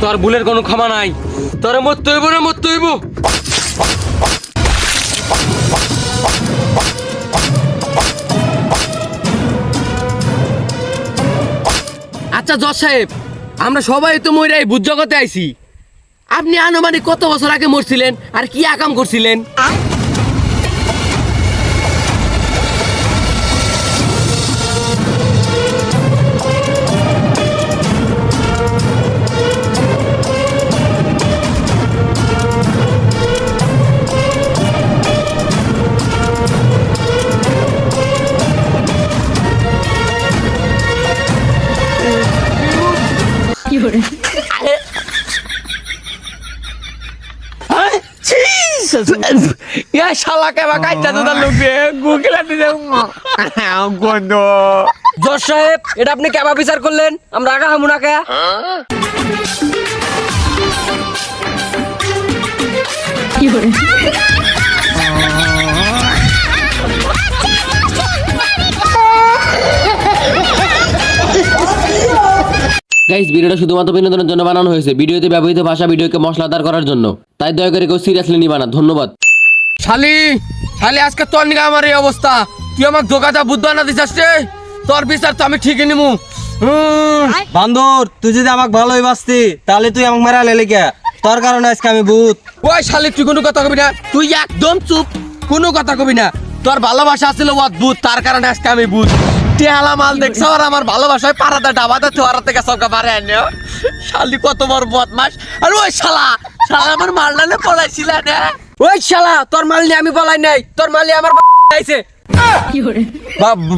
তোর ভুলের কোনো ক্ষমা নাই, তোর মরতে হইব না, মরতে হইব। আচ্ছা জজ সাহেব, আমরা সবাই তো মইরাই বুঝ জগতে আইছি, আপনি আনুমানিক কত বছর আগে মরছিলেন আর কি আকাম করছিলেন? জজ সাহেব, এটা আপনি কেবা বিচার করলেন? আমরা আগা হামু না কে? গাইস, ভিডিওটা শুধুমাত্র বিনোদনের জন্য বানানো হয়েছে। ভিডিওতে ব্যবহৃত ভাষা ভিডিওকে মশলাদার করার জন্য, তাই দয়া করে কেউ সিরিয়াসলি নিবা না। ধন্যবাদ। শালি আজকে তোর নিগা আমার এই অবস্থা, তুই আমাকে ধোকাটা বুদ্ধ না দিছিস রে। তোর বিচার তো আমি ঠিকই নিমু। বান্দর, তুই যদি আমাকে ভালোই বাসতি তাহলে তুই আমাকে মেরা লেলে কে? তোর কারণে আজকে আমি ভূত। ওই শালি, তুই কোনো কথা কবি না, তুই একদম চুপ, কোনো কথা কবি না। তোর ভালোবাসা ছিল অদ্ভুত, তার কারণে আজকে আমি ভূত। টেহালা মাল দেখছ আর আমার ভালোবাসায় পারাদা ডাবাদা তোয়ারা থেকে সবকা মারে আনিও। শালি কত বড় বদমাস। আর ওই শালা আমার মাল নালে পলাইছিল না। ওই শালা, তোর মাল নিয়ে আমি পলাই নাই, তোর মাল নিয়ে আমার আইছে।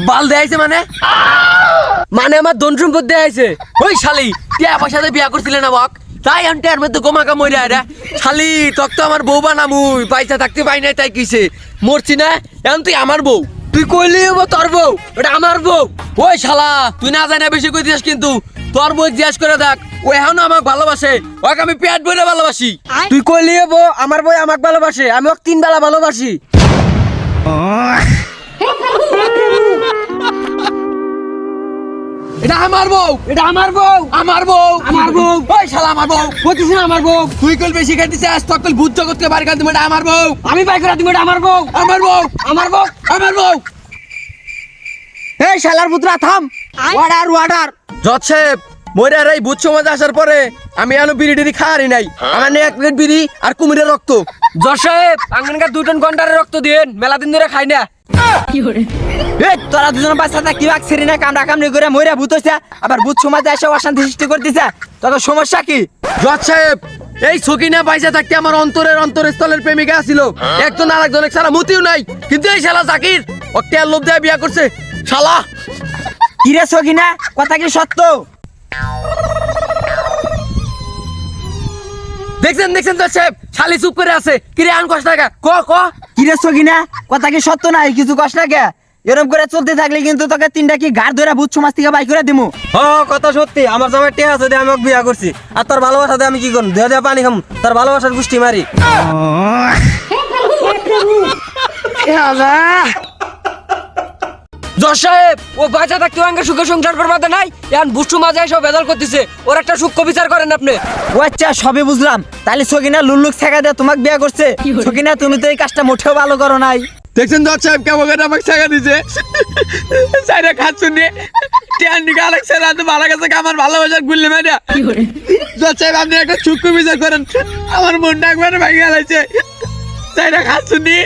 বাল দেয়াইছে মানে আমার ধন সম্পদ দেয়াইছে। ওই শালি, টিয়া পয়সাতে বিয়া করছিলে না বক, তাই আনতে আর মধ্যে গোমাকা মরে আরে। শালি, তক তো আমার বউ বানামুই, পয়সা থাকতে পাই নাই, তাই কিসে মরছি না? এখন তুই আমার বউ, তুই কইলি তোর বউ, এটা আমার বউ। ওই শালা, তুই না জানা বেশি কই দিস, কিন্তু তোর বউ জিজ্ঞাসা করে দেখ, ও এখনো আমাকে ভালোবাসে। ওকে আমি পেট বইলে ভালোবাসি। তুই কইলি বউ, আমার বই আমাকে ভালোবাসে, আমি ওকে 3 বেলা ভালোবাসি। এটা আমার বউ, এটা আমার বউ, আমার বউ, আমার বউ। ওই শালা আমার বউ, বলছিস না আমার বউ? তুই কল বেশি খাইতেছিস, আজ তকল ভূত জগৎকে বাড়ি কাল, তুমি এটা আমার বউ। আমি বাই করে তুমি এটা আমার বউ, আমার বউ, আমার বউ, আমার বউ। এই শালার পুত্রা থাম। ওয়ার্ডার জজ সাহেব, মইরার এই ভূত সমাজ আসার পরে আমি আনো বিড়ি টিড়ি খাওয়ারই নাই। আমার নিয়ে 1 প্লেট বিড়ি আর কুমিরের রক্ত। জজ সাহেব, আঙ্গনকার 2 টন ঘন্টারের রক্ত দিয়েন, মেলা দিন ধরে খাই না। এই তোরা দুজন বাচ্চাটা কি বাকছিরি না কামড়া কামড়ি করে মইরা ভূত হইছে, আবার ভূত সমাজে এসে অশান্তি সৃষ্টি করতেছে। তোর সমস্যা কি? জজ সাহেব, এই সকিনা পয়সা থাকতে আমার অন্তরস্থলের প্রেমিকা ছিল, একজন আরেকজন ছাড়া মতিও নাই। কিন্তু এই শালা জাকির ওকে লোভ দিয়ে বিয়া করছে। শালা কিরে সকিনা, কথা কি সত্য? দেখছেন জজ সাহেব, শালি চুপ করে আছে। কিরে আন কষ্ট টাকা ক কিরে সকিনা, কথা কি সত্য নাই? কিছু কষ্ট না কে? এরকম করে চলতে থাকলে কিন্তু তোকে 3টা কি গাড় ধরে ভূত সমাজ থেকে বাই করে দিমু। কথা সত্যি, আমার জামাই টিয়া আছে, আমি ওকে বিয়া করছি। আর তোর ভালোবাসা দিয়ে আমি কি করব? দেয়া পানি খাম, তোর ভালোবাসার গুষ্টি মারি। জজ সাহেব, ও বাচ্চা থাকতে আঙ্গে সুখে সংসার করবাতে নাই, এখন বুষ্টু মাঝে সব বেদল করতেছে। ওর একটা সূক্ষ্ম বিচার করেন আপনি। ও আচ্ছা, সবই বুঝলাম। তাহলে সকিনা লুল্লুক ছেকা দিয়ে তোমাকে বিয়া করছে। সকিনা, তুমি তো এই কাজটা মোটেও ভালো করো নাই। দেখছেন জজ সাহেব, কেমন করে আমাকে ছেকা দিছে। সাইডে খাচ্ছুন নিয়ে টিয়ান দিকে আরেক ছেলে হাতে মারা গেছে, আমার ভালোবাসার গুল্লি মেয়েটা। জজ সাহেব, আপনি একটা সূক্ষ্ম বিচার করেন, আমার মনটা একবারে ভেঙে গেছে। সাইডে খাচ্ছুন নিয়ে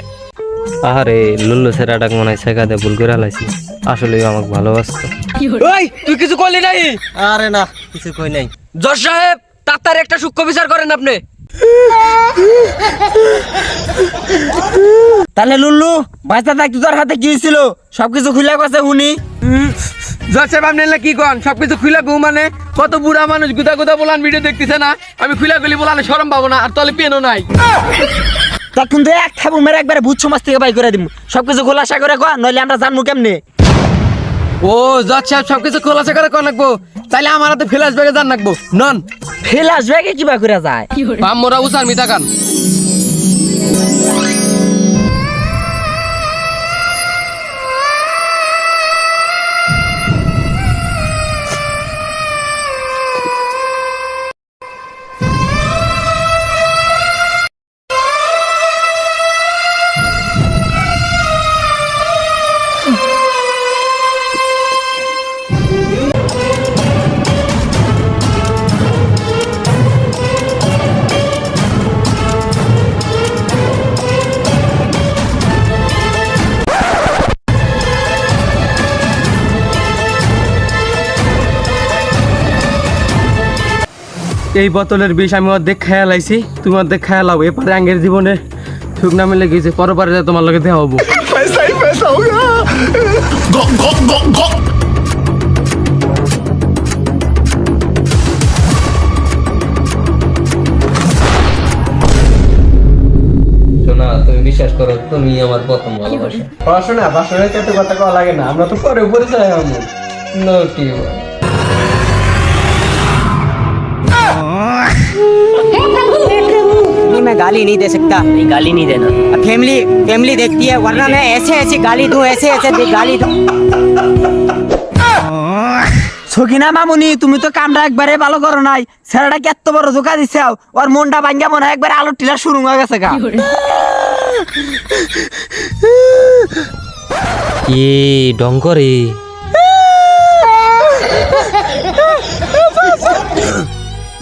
আরে লুল্লু সেরাটাক মনে হয় শেখাতে ভুল করে হালাইছি, আসলে আমাকে ভালোবাসতো। ওই, তুই কিছু করলি নাই? আরে না, কিছু কই নাই। জজ সাহেব, তার একটা সূক্ষ্ম বিচার করেন আপনি। তাহলে লুল্লু বাচ্চা থাকতে তোর হাতে কি ছিল? সবকিছু খুলে গেছে হুনি। জজ সাহেব, আপনি কি কন? সবকিছু খুলে বউ মানে কত বুড়া মানুষ গুদা বলান ভিডিও দেখতেছে না? আমি খুলে গেলি বলানে শরম পাবো না, আর তলে পেনও নাই। তখন তো এক খাবো মেরে একবারে ভূত সমাজ থেকে বাই করে দিব। সবকিছু খোলাসা করে কয়, নইলে আমরা জানবো কেমনে? ও জজ সাহেব, সবকিছু খোলাসা করে কোন লাগবো? তাইলে আমার হাতে ফ্ল্যাশ ব্যাগে জান রাখবো। নন ফ্ল্যাশ ব্যাগে কিবা করে যায়? মোরা উসার মিতা কান। এই বোতলের বিষ আমি অর্ধেক খেয়াল আইছি, তুমি অর্ধেক খেয়াল হবো। এরপরে আঙ্গের জীবনে সুখ না মিলে গেছে, পরপারে তোমার লগে দেওয়া হবো। শোনা, তুমি বিশ্বাস করো, তুমি আমার প্রথম ভালোবাসা। পড়াশোনা বাসনের এত কথা কওয়া লাগে না, আমরা তো পরে পরিচয় হবো। নো কি मैं गाली नहीं दे सकता। नहीं, गाली नहीं देना। फैमिली फैमिली देखती है, वरना मैं ऐसे ऐसे गाली दूं, ऐसे ऐसे गाली दूं। সখিনা মামুনি, তুমি তো কামটা একবারে ভালো করো নাই। ছেলেটা কি এত বড় ধোকা দিছে, ওর মনটা ভাঙ্গা মনে হয় একবারে আলু টিলা শুরু হয়ে গেছে গা। কি ডং করে?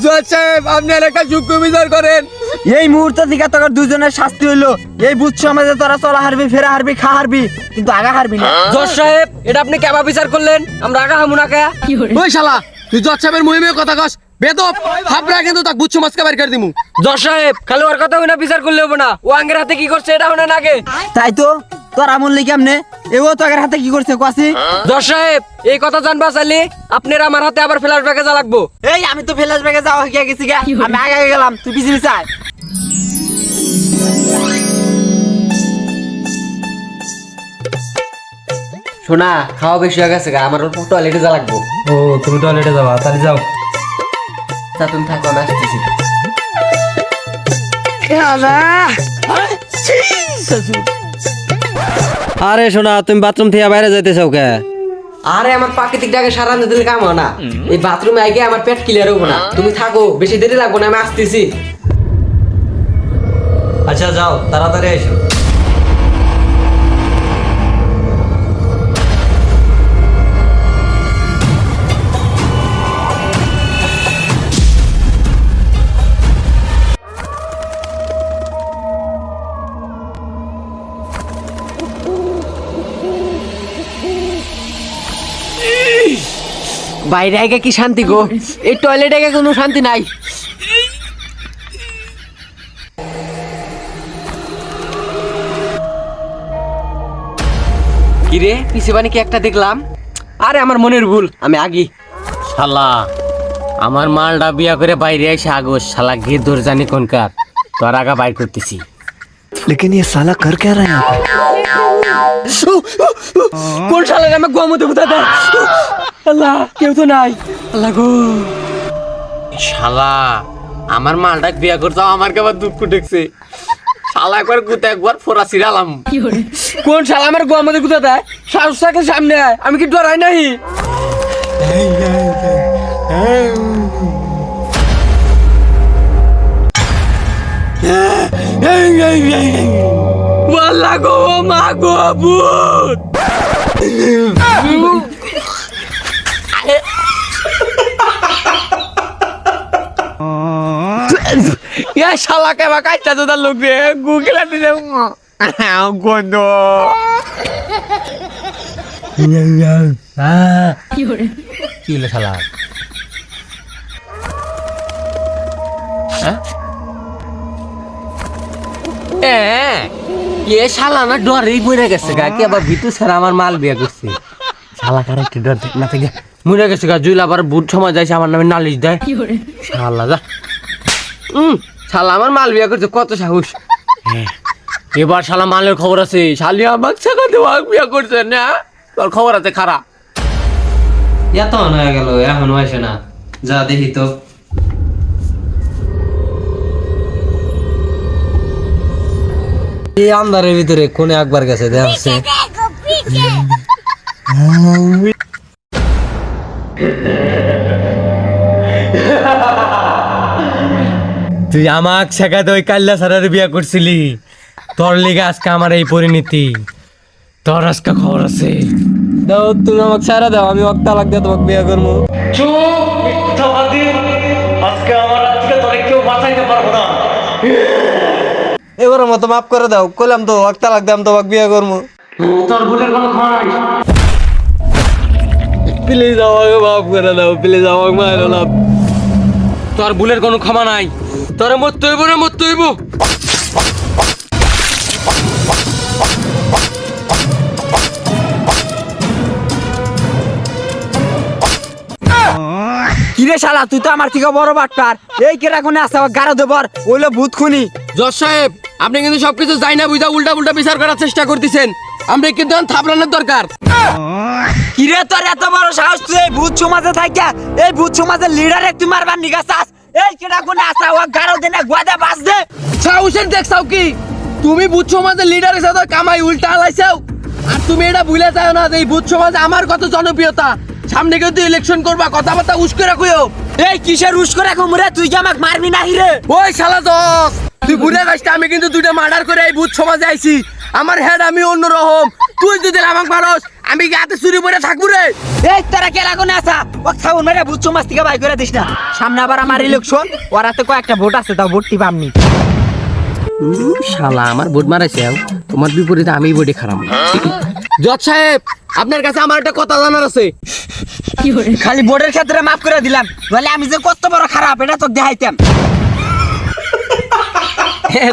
জজ সাহেব, আপনি একটা যোগ্য বিচার করেন। এই মুহূর্তে থেকে তোর দুজনের শাস্তি হইলো। এই বুঝছো আমাদের তোরা চলা হারবি, ফেরা হারবি, খা হারবি, কিন্তু আগা হারবি না। জজ সাহেব, এটা আপনি কেবা বিচার করলেন? আমরা আগা হামু না কে? ওই শালা, তুই জজ সাহেবের মুহিমে কথা কস। বেদব হাবরা কিন্তু তাক বুঝছো মাছকে বাইর করে দিমু। জজ সাহেব, খালি ওর কথা হইনা বিচার করলে হবে না। ও আঙ্গের হাতে কি করছে এটা হনে নাগে। তাই তো তোর আমল লি কেমনে? এও তো আগের হাতে কি করছে কাছি? জজ সাহেব, এই কথা জানবা চাইলে আপনার আমার হাতে আবার ফ্ল্যাশ ব্যাগে যা লাগবো। এই আমি তো ফ্ল্যাশ ব্যাগে যাওয়া হয়ে গেছি গা, আমি আগে গেলাম, তুই পিছে পিছে আয়। শোনা, খাওয়া বেশি হয়ে গেছে গা, আমার টয়লেটে যা লাগবো। ও, তুমি টয়লেটে যাবা, তাহলে যাও। তা তুমি থাকো, আমি আসতেছি। আরে শোনা, তুমি বাথরুম থেকে বাইরে যাইতে চাও কে? আরে আমার প্রাকৃতিক ডাকে সারা দিলে কাম হয় না। এই বাথরুমে আগে আমার পেট ক্লিয়ার হবো না। তুমি থাকো, বেশি দেরি লাগবো না, আমি আসতেছি। আচ্ছা যাও, তাড়াতাড়ি এসো। বাইরে আগে কি শান্তি গো, এই টয়লেটে আগে কোনো শান্তি নাই। কিরে, পিছে বানি কি একটা দেখলাম? আরে আমার মনের ভুল, আমি আগি। শালা, আমার মালটা বিয়া করে বাইরে এসে আগোস। শালা ঘে দৌড় জানি কোনকার, তোর আগা বাইর করতেছি। लेकिन ये साला कर क्या रहा है? কোন শালা আমি গোমতে বুঝা দেয়? আল্লাহ, কেউ তো নাই। আল্লাহ গো, শালা আমার মালটা বিয়া করতে আমার কে আবার দুঃখ ঠেকছে। শালা একবার গুতে একবার ফোরা ছিড়ালাম। কোন শালা আমার গোমতে বুঝা দেয়? সাহস থাকলে সামনে আয়, আমি কি ডরাই নাই? ওয়াল্লা গো, মা গো, ভূত! ইয়া শালা কে বা কাইটা তো তার লোক রে গুগলা দিলে গন্ধ। কি হলো শালা? এ শালা না ডরেই মরে গেছে গা, কি আবার ভিতর ছাড়া আমার মাল বিয়া করছে। শালা কার একটু ডর না থেকে মরে গেছে গা। জুইল আবার বুট সময় যাইছে আমার নামে নালিশ দেয়। শালা যা, শালা আমার মাল বিয়া করছে, কত সাহস। এবার শালা মালের খবর আছে। শালি আমার ছেকাতে বিয়া করছে না, তোর খবর আছে খারাপ। এত হয়ে গেল, এখনো আসে না। যা দেখি তো। এই আন্ধারের ভিতরে কোনে একবার গেছে দেখছে। তুই আমাক শেখাতে ওই কাল্লা সারার বিয়া করছিলি, তোর লিগে আজকে আমার এই পরিণতি। তোর আজকে খবর আছে। দাও, তুমি আমাকে সারা দাও, আমি ওকে তালাক দিয়ে তোমাকে বিয়ে করবো। এবারের মতো মাফ করে দাও, কইলাম তো ওকে তালাক দিয়ে আমি তোমাকে বিয়ে করবো। তোর ভুলের কোনো ক্ষমা নাই। প্লিজ আমাকে মাফ করে দাও, প্লিজ আমাকে মারো না। তোর ভুলের কোনো ক্ষমা নাই, তোর মরতে হইব না মরতে হইব। কিরে শালা, তুই তো আমার থেকে বড় বাটপার। এই কেরা কোনে আছে গারো দেবর, ওইলো ভূত খুনি। জজ সাহেব, আপনি কিন্তু সবকিছু যাই না বুঝা উল্টা উল্টা বিচার করার চেষ্টা করতেছেন। আমরা কিন্তু এখন থাপড়ানোর দরকার। কিরে তোর এত বড় সাহস, তুই এই ভূত সমাজে থাকিয়া এই ভূত সমাজের লিডারে তুই মারবার নিগা চাস? এই কেরা কোনে আছে ও গারো দেনা গোয়াদা বাস দে। সাহসের দেখছাও কি? তুমি ভূত সমাজের লিডারের সাথে কামাই উল্টা হালাইছাও। আর তুমি এটা ভুলে যাও না যে এই ভূত সমাজে আমার কত জনপ্রিয়তা। সামনে কিন্তু ইলেকশন করবা, কথাবার্তা উস্কে রাখিও। এই কিসের উস্কো রাখো মুরে, তুই কি আমাকে মারবি না হিরে? ওই শালা জজ, তুই ভুলে যাস না, আমি কিন্তু দুইটা মার্ডার করে এই ভূত সমাজে আইছি। আমার হেড আমি অন্যরকম। তুই যদি আমাকে মারস, আমি কি হাতে চুরি পরে থাকবো রে? এই তোরা কেরা কোনে আসা ও খাউন মেরে ভূত সমাজ থেকে বাই করে দিস না। সামনে আবার আমার ইলেকশন, ওরাতে কয়েকটা ভোট আছে, তাও ভোট টিপা আমনি। শালা আমার ভোট মারাইছে, তোমার বিপরীতে আমি ভোটে খারাপ। জজ সাহেব, আপনার কাছে আমার একটা কথা জানার আছে। খালি ভোটের ক্ষেত্রে মাফ করে দিলাম, বলে আমি যে কত বড় খারাপ এটা তো দেখাইতাম।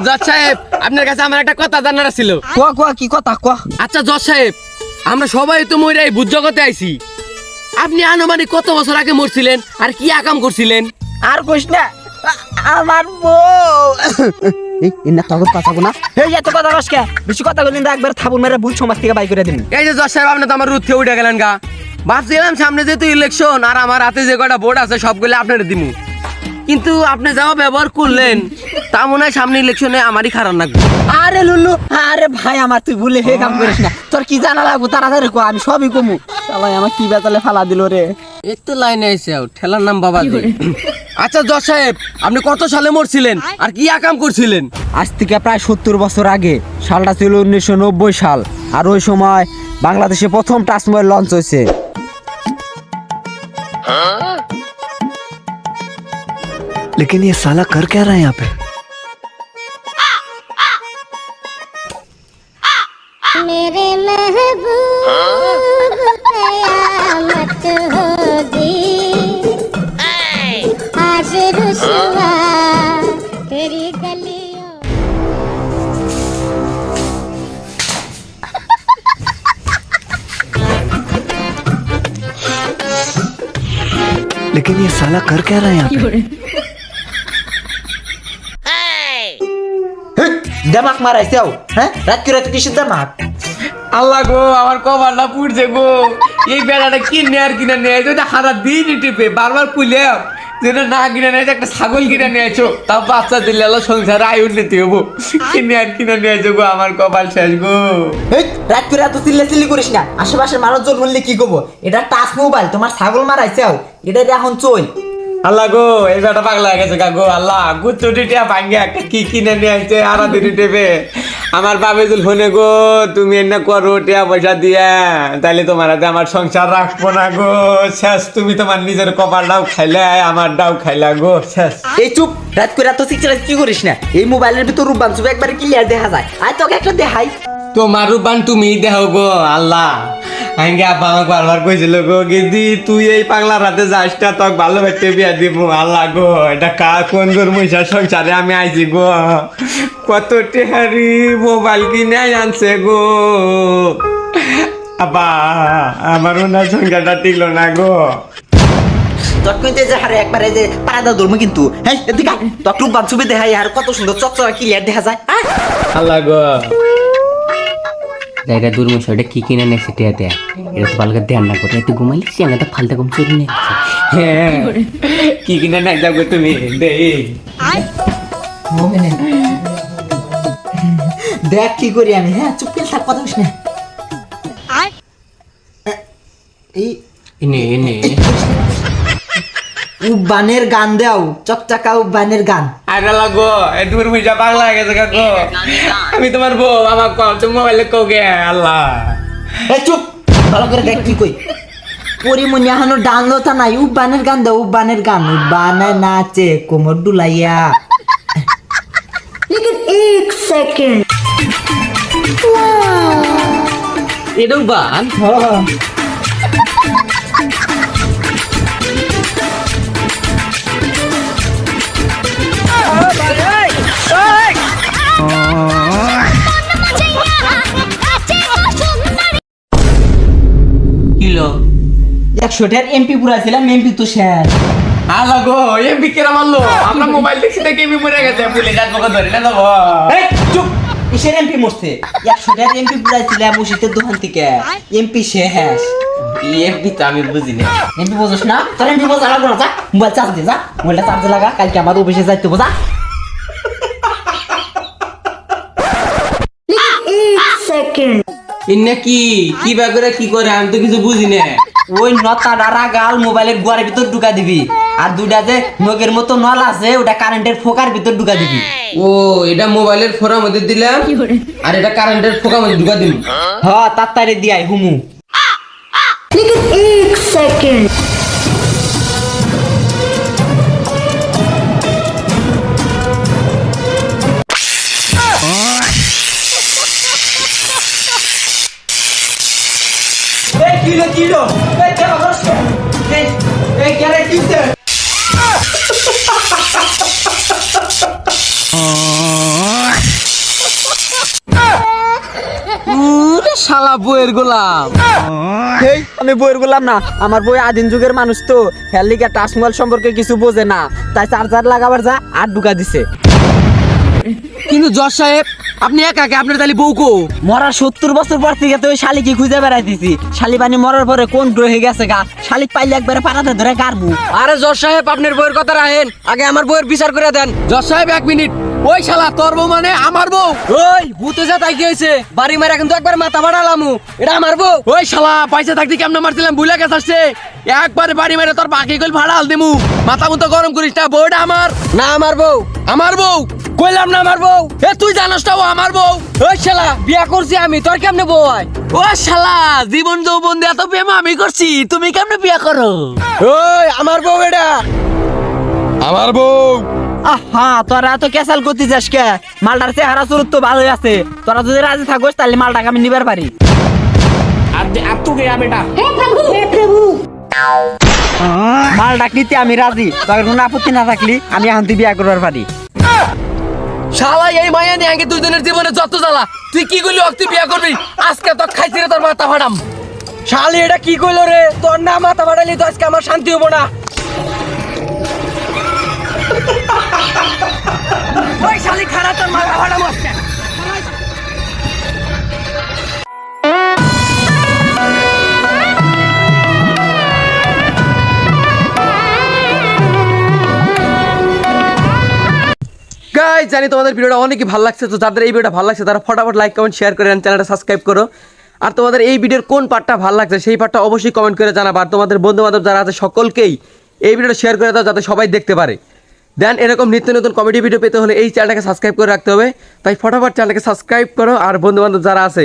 জজ সাহেব, আপনার কাছে আমার একটা কথা জানার ছিল। কি কথা ক? আচ্ছা জজ সাহেব, আমরা সবাই তো মরে এই ভূত জগতে আইছি। আপনি আনুমানিক কত বছর আগে মরছিলেন আর কি আকাম করছিলেন? আর কইস না, আমার বউ এই ইন্না তগর কথা না। এই এত কথা রসকে বেশি কথা বলিন, একবার থাবুন মেরে ভূত সমাজ থেকে বাই করে দিন। এই যে জজ সাহেব, আপনি তো আমার রুট থেকে উঠে গেলেন গা। ভাবছিলাম সামনে যেহেতু ইলেকশন আর আমার হাতে যে কটা ভোট আছে সবগুলো আপনার দিমু, কিন্তু আপনি যাওয়া ব্যবহার করলেন তা মনে হয় সামনে ইলেকশনে আমারই খারাপ লাগবে। আরে লুল্লু, আরে ভাই আমার, তুই ভুলে হে কাম করিস না। তোর কি জানা লাগবো তাড়াতাড়ি কো, আমি সবই কমু। শালাই আমার কি বেতালে ফালা দিল রে। এই তো লাইনে এসে ঠেলার নাম বাবা। আচ্ছা জজ সাহেব, আপনি কত সালে মরছিলেন আর কি আকাম করছিলেন? আজ থেকে প্রায় 70 বছর আগে, সালটা ছিল 1990 সাল। আর ওই সময় বাংলাদেশে প্রথম টাচ মোবাইল লঞ্চ হয়েছে। लेकिन ये साला कर क्या रहा है यहाँ पे? मेरे महबूब कयामत होगी आज रुसवा तेरी गलियों। लेकिन ये साला कर क्या रहा है यहाँ पे? দেমাক মারাইছেও, হ্যাঁ রাত করে তুই কিসের দেমাক? আল্লাহ গো, আমার কপালটা পুড়ছে গো। এই বেড়াটা কিনে আর কিনে নিয়ে যদি সারা দিন টিপে বারবার পুলে যেটা না কিনে নিয়ে একটা ছাগল কিনে নিয়েছো, তাও বাচ্চা দিলে আল্লাহ সংসারে আয় উন্নতি হবো। কিনে আর কিনে নিয়েছো গো, আমার কপাল শেষ গো। এই রাত করে এত চিল্লাচিল্লি করিস না, আশেপাশের মানুষজন বললে কি করবো? এটা টাচ মোবাইল, তোমার ছাগল মারাইছেও, এটা এখন চল। আল্লাহ গো, এই বেটা পাগলা হয়ে গেছে গো। আল্লাহ গুচ্ছটি টিয়া ভাঙ্গে একটা কি কিনে নিয়ে আসছে আরা দিদি টেপে। আমার বাবে জুল হনে গো, তুমি এনে করো টিয়া পয়সা দিয়া, তাইলে তোমার হাতে আমার সংসার রাখবো না গো। শেষ, তুমি তোমার নিজের কপালটাও খাইলে আমার ডাও খাইলা গো, শেষ। এই চুপ, রাত করে এত চিল্লাচিল্লি করিস না। এই মোবাইলের ভিতর রূপবান ছবি একবারে ক্লিয়ার দেখা যায়। আয় তোকে একটা দেখাই। তোমার রূপান তুমি দেহ গো। আল্লাহ আঙ্গে আব্বা আমাকে বারবার কইছিল গো, গিদি তুই এই পাগলার রাতে যাস না, তোকে ভালো ভাবতে বিয়া দিব। আল্লাহ গো, এটা কোন তোর মহিষার সংসারে আমি আইছি গো। কত টেহারি মোবাইল কিনে আনছে গো। আব্বা আমার ওনার সংসারটা টিকলো না গো। তোর কইতে যে হারে একবারে যে পাড়া ধরবো কিন্তু। হ্যাঁ এদিকে তোর রূপবান ছবি দেখাই, আর কত সুন্দর চকচকা ক্লিয়ার দেখা যায়। আল্লাহ গো, এটা দুর্মশাইটা কি কিনে নেছে টিয়া দেয়া, এটা তো ভালো করে ধ্যান না করে তুই ঘুমাইলি চেঙ্গাটা ফালতা ঘুম চুরি নিয়ে হ্যাঁ কি কিনে নাই যাবো তুমি দেখ কি করি আমি। হ্যাঁ চুপ করে থাক, কথা বলিস না। এই এনে এনে উবানের গান দাও, চকচকা উবানের গান। আরে লাগো, এই দুর্মশা পাগলা হয়ে গেছে গো। আমি তোমার বউ, আমার কল তুমি মোবাইলে কওগে। আল্লাহ এই চুপ, ভালো করে দেখ কি কই। পরিমনি এখনো ডাউনলোড নাই। উবানের গান দাও, উবানের গান। উবানে নাচে কোমর ডুলাইয়া। लेकिन एक सेकंड এটাও বান। 100টার এমপি পুরাইছিলাম, এমপি তো শেষ। আলা গো এমপি কেরা মারলো আমরা মোবাইল দেখছি দেখে এমপি মরে গেছে পুলিশ আজ বকা ধরে না যাবো এই চুপ, কিসের এমপি মরছে? 100টার এমপি পুরাইছিলাম মুশিদের দোকান থেকে, এমপি শেষ। এমপি তো আমি বুঝি না এমপি বোঝস না? তোর এমপি বোঝা লাগবে না, যা মোবাইল চার্জ দে, যা মোবাইলটা চার্জে লাগা, কালকে আমার অফিসে যাইতে বোঝা। एक सेकंड ইন্না কি ব্যাপারে কি করে আমি তো কিছু বুঝি না ওই নতাটা রাগাল মোবাইলের গোয়ারের ভিতর ঢুকা দিবি, আর দুইটা যে নগের মতো নল আছে ওটা কারেন্টের ফোকার ভিতর ঢুকা দিবি। ও এটা মোবাইলের ফোরার মধ্যে দিলাম আর এটা কারেন্টের ফোকার মধ্যে ঢুকা দিবি হ তাড়াতাড়ি দিয়াই হুমু। लेकिन एक सेकंड এই কিলো এই কেন করছ? এই কেন কিছে? শালা বইয়ের গোলাম এই আমি বইয়ের গোলাম না, আমার বই আদিম যুগের মানুষ তো, হেলিকা টাচ মোবাইল সম্পর্কে কিছু বোঝে না, তাই চার্জার লাগাবার যা আর ঢুকা দিছে। কিন্তু জজ সাহেব আপনি একা একা আপনার তাহলে বউকো মরার 70 বছর পর থেকে তো ওই শালিকে খুঁজে বেড়াই দিছি, শালি বানি মরার পরে কোন গ্রহে গেছে গা, শালিক পাইলে একবারে পাড়াতে ধরে গারবু। আরে জজ সাহেব আপনার বউয়ের কথা রাখেন আগে আমার বউয়ের বিচার করে দেন জজ সাহেব 1 মিনিট ওই শালা তোর বউ মানে আমার বউ ওই ভূতে যা তাই কি হয়েছে বাড়ি মারা কিন্তু একবার মাথা ফাটালামু এটা আমার বউ ওই শালা পয়সা থাকতে কেমনে মারছিলাম ভুলে গেছ আসছে একবারে বাড়ি মেরে তোর বাকি কইল ফাড়াল দিমু মাথা মতো গরম করিস না বউটা আমার না আমার বউ কইলাম না আমার বউ এ তুই জানোস না ও আমার বউ ওই শালা বিয়া করছি আমি তোর কেমনে বউ হয় ও শালা জীবন যৌবন দিয়ে এত প্রেম আমি করছি তুমি কেমনে বিয়া করো ওই আমার বউ এটা আমার বউ আহা তোরা তো ক্যাসাল করতে যাস কে, মালটার চেহারা চুরুত তো ভালোই আছে, তোরা যদি রাজি থাকোস তাহলে মালটাকে আমি নিবার পারি। हे प्रभु মালটা নিতে আমি রাজি, তোর কোনো আপত্তি না থাকলি আমি এখন তুই বিয়া করবার পারি। শালা এই মায়া নিয়ে আগে দুইজনের জীবনে যত জ্বালা তুই কি করলি তুই বিয়া করবি আজকে তো খাইছি রে তোর মাথা ফাটাম শালি এটা কি কইলো রে তোর না মাথা ফাটালি তো আজকে আমার শান্তি হবো না ওই শালি খারাপ তোর মাথা ফাটাম আজকে গাইস জানি তোমাদের ভিডিওটা অনেকই ভালো লাগছে তো যাদের এই ভিডিওটা ভালো লাগছে তারা ফটাফট লাইক কমেন্ট শেয়ার করে চ্যানেলটা সাবস্ক্রাইব করো আর তোমাদের এই ভিডিওর কোন পার্টটা ভালো লাগছে সেই পার্টটা অবশ্যই কমেন্ট করে জানাবা আর তোমাদের বন্ধু বান্ধব যারা আছে সকলকেই এই ভিডিওটা শেয়ার করে দাও যাতে সবাই দেখতে পারে দেন এরকম নিত্য নতুন কমেডি ভিডিও পেতে হলে এই চ্যানেলটাকে সাবস্ক্রাইব করে রাখতে হবে তাই ফটাফট চ্যানেলটাকে সাবস্ক্রাইব করো আর বন্ধু বান্ধব যারা আছে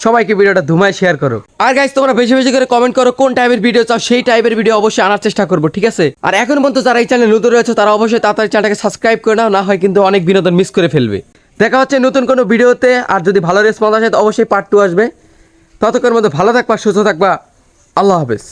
সবাইকে ভিডিওটা ধুমায় শেয়ার করো আর গাইস তোমরা বেশি বেশি করে কমেন্ট করো কোন টাইপের ভিডিও চাও সেই টাইপের ভিডিও অবশ্যই আনার চেষ্টা করবো ঠিক আছে আর এখন পর্যন্ত যারা এই চ্যানেলে নতুন রয়েছে তারা অবশ্যই তাড়াতাড়ি চ্যানেলটাকে সাবস্ক্রাইব করে নাও না হয় কিন্তু অনেক বিনোদন মিস করে ফেলবে দেখা হচ্ছে নতুন কোনো ভিডিওতে আর যদি ভালো রেসপন্স আসে তো অবশ্যই পার্ট 2 আসবে ততক্ষণের মধ্যে ভালো থাকবা সুস্থ থাকবা আল্লাহ হাফেজ